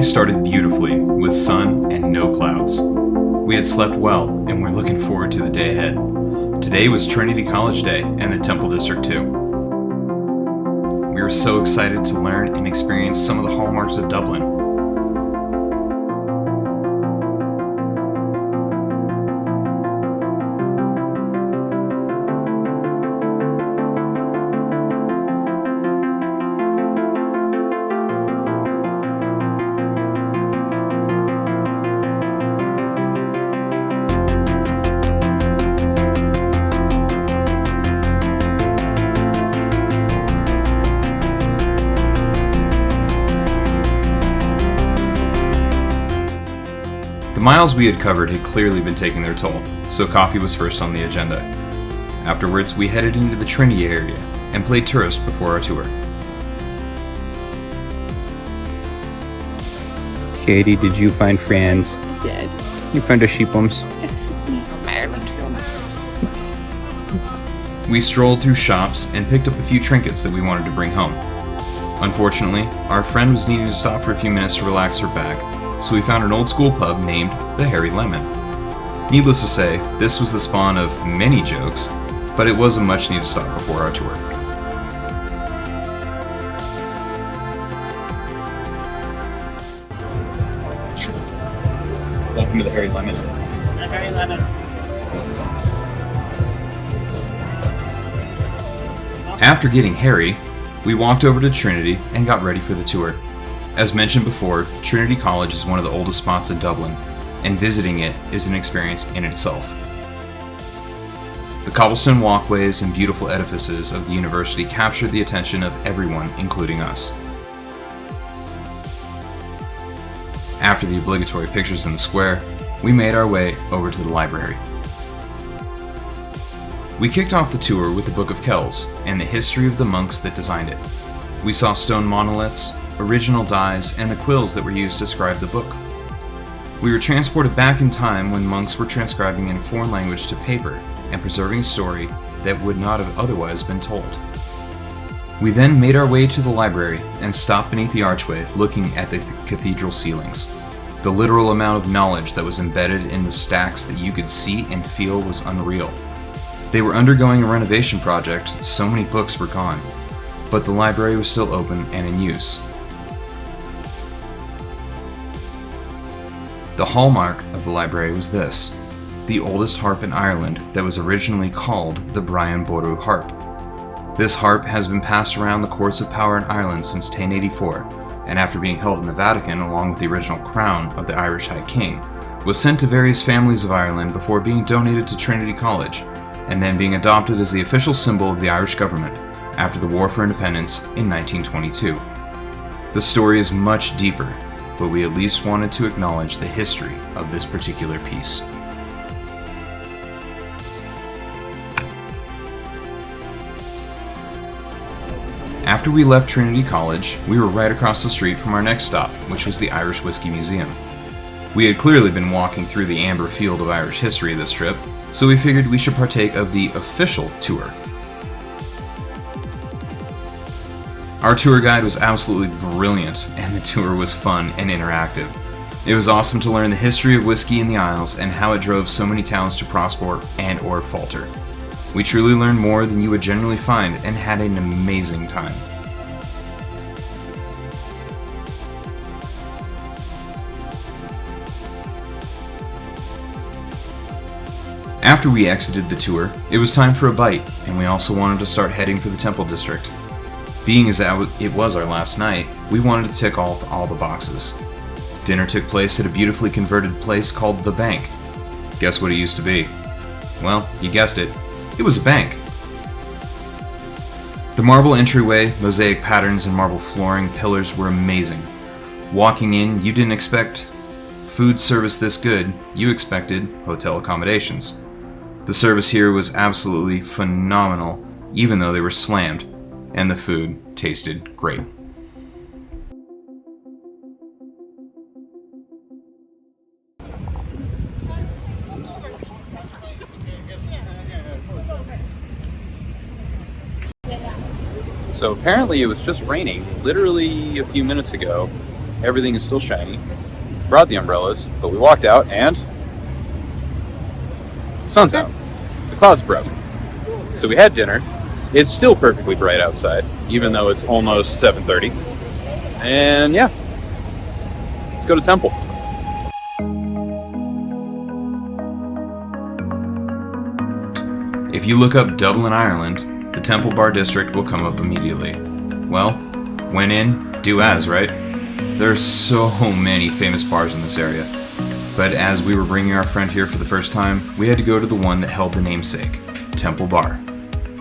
started beautifully, with sun and no clouds. We had slept well, and we're looking forward to the day ahead. Today was Trinity College Day and the Temple District too. We were so excited to learn and experience some of the hallmarks of Dublin. The miles we had covered had clearly been taking their toll, so coffee was first on the agenda. Afterwards, we headed into the Trinity area and played tourist before our tour. Katie, did you find friends? I did. You found a sheepums? Yes, it's me from Ireland friends. We strolled through shops and picked up a few trinkets that we wanted to bring home. Unfortunately, our friend was needing to stop for a few minutes to relax her back, so we found an old school pub named the Hairy Lemon. Needless to say, this was the spawn of many jokes, but it was a much needed stop before our tour. Welcome to the Hairy Lemon. The Hairy Lemon. After getting hairy, we walked over to Trinity and got ready for the tour. As mentioned before, Trinity College is one of the oldest spots in Dublin, and visiting it is an experience in itself. The cobblestone walkways and beautiful edifices of the university captured the attention of everyone, including us. After the obligatory pictures in the square, we made our way over to the library. We kicked off the tour with the Book of Kells and the history of the monks that designed it. We saw stone monoliths, original dies, and the quills that were used to scribe the book. We were transported back in time when monks were transcribing in foreign language to paper and preserving a story that would not have otherwise been told. We then made our way to the library and stopped beneath the archway looking at the cathedral ceilings. The literal amount of knowledge that was embedded in the stacks that you could see and feel was unreal. They were undergoing a renovation project, so many books were gone, but the library was still open and in use. The hallmark of the library was this: the oldest harp in Ireland that was originally called the Brian Boru harp. This harp has been passed around the courts of power in Ireland since 1084, and after being held in the Vatican along with the original crown of the Irish High King, was sent to various families of Ireland before being donated to Trinity College, and then being adopted as the official symbol of the Irish government after the War for Independence in 1922. The story is much deeper, but we at least wanted to acknowledge the history of this particular piece. After we left Trinity College, we were right across the street from our next stop, which was the Irish Whiskey Museum. We had clearly been walking through the amber field of Irish history this trip, so we figured we should partake of the official tour. Our tour guide was absolutely brilliant, and the tour was fun and interactive. It was awesome to learn the history of whiskey in the Isles and how it drove so many towns to prosper and or falter. We truly learned more than you would generally find and had an amazing time. After we exited the tour, it was time for a bite, and we also wanted to start heading for the Temple District. Being as it was our last night, we wanted to tick off all the boxes. Dinner took place at a beautifully converted place called The Bank. Guess what it used to be? Well, you guessed it. It was a bank. The marble entryway, mosaic patterns, and marble flooring pillars were amazing. Walking in, you didn't expect food service this good, you expected hotel accommodations. The service here was absolutely phenomenal, even though they were slammed, and the food tasted great. So apparently it was just raining literally a few minutes ago, Everything is still shiny. Brought the umbrellas, but we walked out and the sun's out. The clouds broke. So we had dinner. It's still perfectly bright outside, even though it's almost 7:30. And yeah, let's go to Temple. If you look up Dublin, Ireland, the Temple Bar District will come up immediately. Well, when in, do as, right? There are so many famous bars in this area, but as we were bringing our friend here for the first time, we had to go to the one that held the namesake, Temple Bar.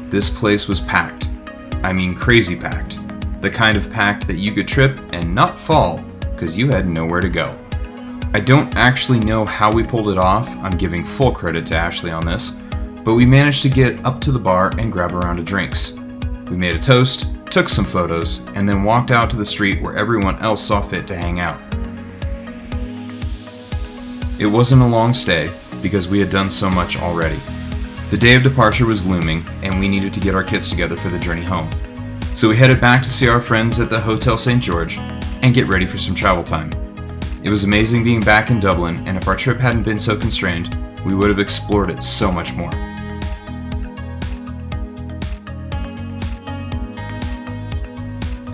This place was packed. I mean crazy packed. The kind of packed that you could trip and not fall because you had nowhere to go. I don't actually know how we pulled it off. I'm giving full credit to Ashley on this, but we managed to get up to the bar and grab a round of drinks. We made a toast, took some photos, and then walked out to the street where everyone else saw fit to hang out. It wasn't a long stay because we had done so much already. The day of departure was looming, and we needed to get our kids together for the journey home. So we headed back to see our friends at the Hotel St. George and get ready for some travel time. It was amazing being back in Dublin, and if our trip hadn't been so constrained, we would have explored it so much more.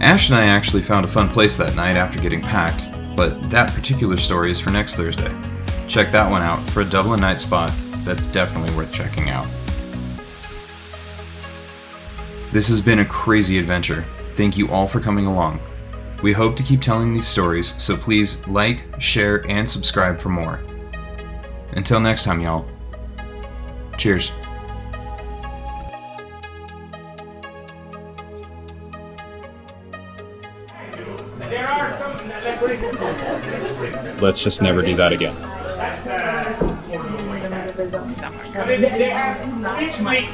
Ash and I actually found a fun place that night after getting packed, but that particular story is for next Thursday. Check that one out for a Dublin night spot that's definitely worth checking out. This has been a crazy adventure. Thank you all for coming along. We hope to keep telling these stories, so please like, share, and subscribe for more. Until next time, y'all. Cheers. Let's just never do that again. Originally